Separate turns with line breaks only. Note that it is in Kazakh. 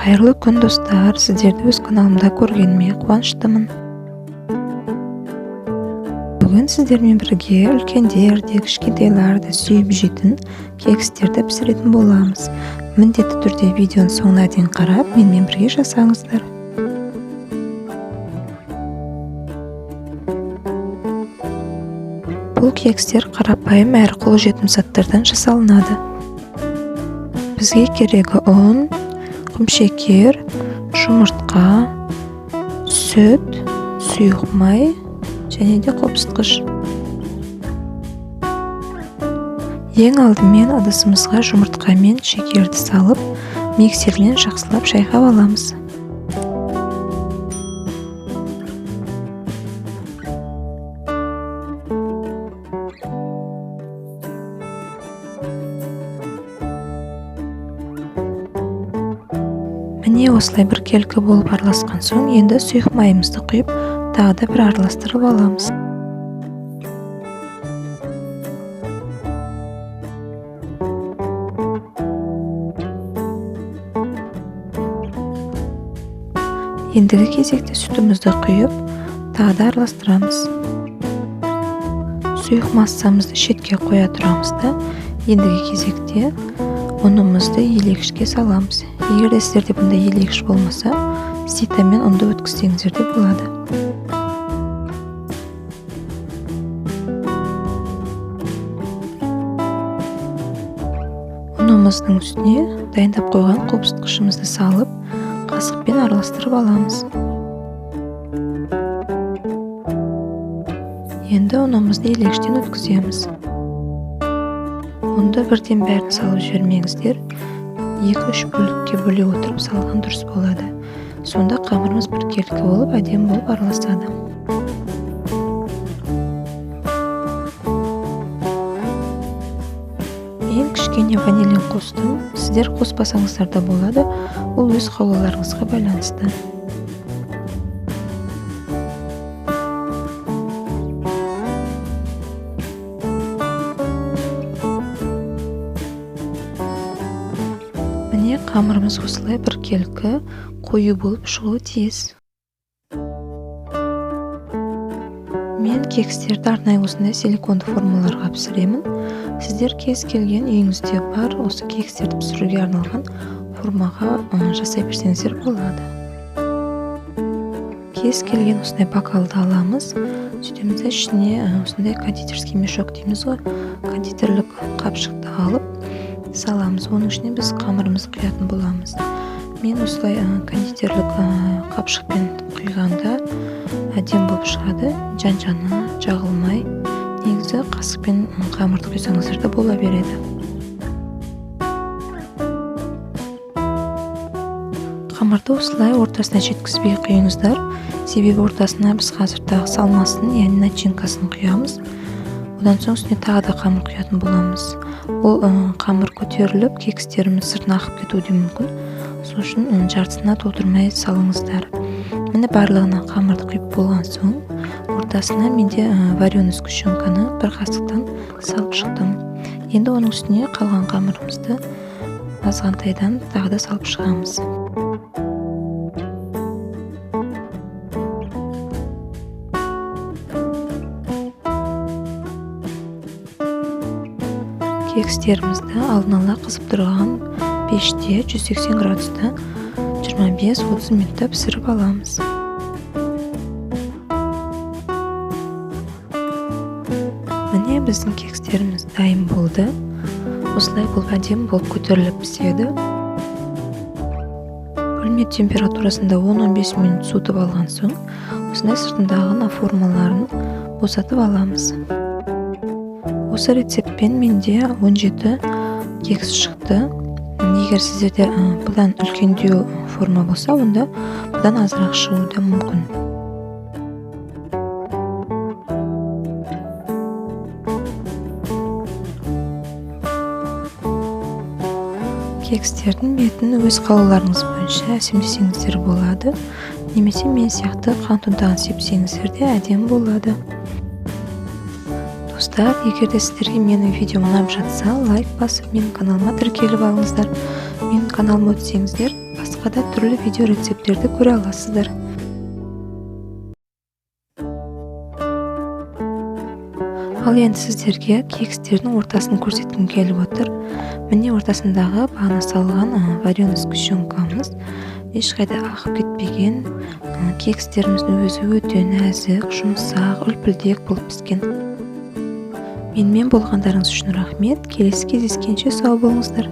Кайырлы күн достар, сіздерді өз каналымда көргеніме қуаныштымын. Бүгін сіздермен бірге үлкендерді, кішкентайларды сүйіп жейтін кекстерді пісіретін боламыз. Міндетті түрде видеоның соңына дейін қарап, менімен бірге жасаңыздар. Бұл кекстер қарапайым әрі қолжетімді заттардан жасалынады. Бізге керегі ұн, құмшекер, жұмыртқа, сүт, сұйық май және де қопсытқыш. Ең алдымен ыдысымызға жұмыртқа мен шекерді салып, миксермен жақсылап шайқап аламыз. Міне осылай бір келкі болып араласқан соң, енді сұйық майымызды құйып, тағы да бір араластырып аламыз. Ендігі кезекте сүтімізді құйып, тағы да араластырамыз. Сұйық массамызды шетке қоя тұрамыз да, ендігі кезекте ұнымызды елегішке саламыз. Егер де сіздерде бұндай елегіш болмаса, ситамен ұнды өткізсеңіздер де болады. Ұнымыздың үстіне дайындап қойған қопсытқышымызды салып, қасықпен араластырып аламыз. Енді ұнымызды елегіштен өткіземіз. Ұнды бірден бәрін салып жібермеңіздер. 2-3 бөлікке бөле отырып салған дұрыс болады. Сонда қамырымыз бір келкі болып, әдемі болып араласады. Мен кішкене ванилин қостым. Сіздер қоспасаңыздар да болады. Ол өз қалауларыңызға байланысты. Міне қамырымыз осылай бір келкі қою болып шығуы тиіс. Мен кекстерді арнайы осындай силиконды формаларға пісіремін. Сіздер кез келген үйіңізде бар осы кекстерді пісіруге арналған формаға жасай берсеңіздер болады. Кез келген осындай бокалды аламыз. Сөйтеміз ішіне осындай кондитерский мешок дейміз ғой, кондитерлік қапшықты алып саламыз. Оның ішіне біз қамырымызды құятын боламыз. Мен осылай кондитерлік қапшықпен құйғанда әдемі болып шығады. Жан-жаны жағылмай. Негізі қасықпен қамырды құйсаңыздар да бола береді. Қамырды осылай ортасына жеткізбей құйыңыздар. Себебі ортасына біз қазір тағы салмасын, яғни начинкасын құямыз. Одан соң үстіне тағы да қамыр құятын боламыз. Ол қамыр көтеріліп, кекстеріміз сыртына ағып кетуі мүмкін. Сол үшін жартысына толтырмай салыңыздар. Міне барлығына қамырды құйып болған соң, ортасына менде вареный сгущенканы бір қасықтан салып шықтым. Енді оның үстіне қалған қамырымызды азғантайдан тағы да салып шығамыз. Кекстерімізді алдын ала қызып тұрған пеште 180 градуста 25-30 минутта пісіріп аламыз. Міне біздің кекстеріміз дайын болды. Осылай болып әдемі болып көтеріліп піседі. Бөлме температурасында 10-15 минут суытып алған соң, осындай сыртындағы формаларын босатып аламыз. Осы рецептпен менде 17 кекс шықты. Егер сіздерде бұдан үлкендеу форма болса, онда бұдан азырақ шығуы да мүмкін. Кекстердің бетін өз қалауларыңыз бойынша әсемдесеңіздер болады. Немесе мен сияқты қант ұнтағын сепсеңіздер де әдемі болады. Достар, егер де сіздерге менің видеом ұнап жатса, лайк басып, менің каналыма тіркеліп алыңыздар. Менің каналыма өтсеңіздер, басқа сафхада түрлі видео рецепттерді көре аласыздар. Ал енді сіздерге кекстердің ортасын көрсеткім келіп отыр. Міне ортасындағы бағана салған вареный сгущенкамыз ешқайда ағып кетпеген. Кекстеріміздің өзі өте нәзік, жұмсақ, үлпілдек болып піскен. Менімен болғандарыңыз үшін рахмет. Келесі кездескенше сау болыңыздар.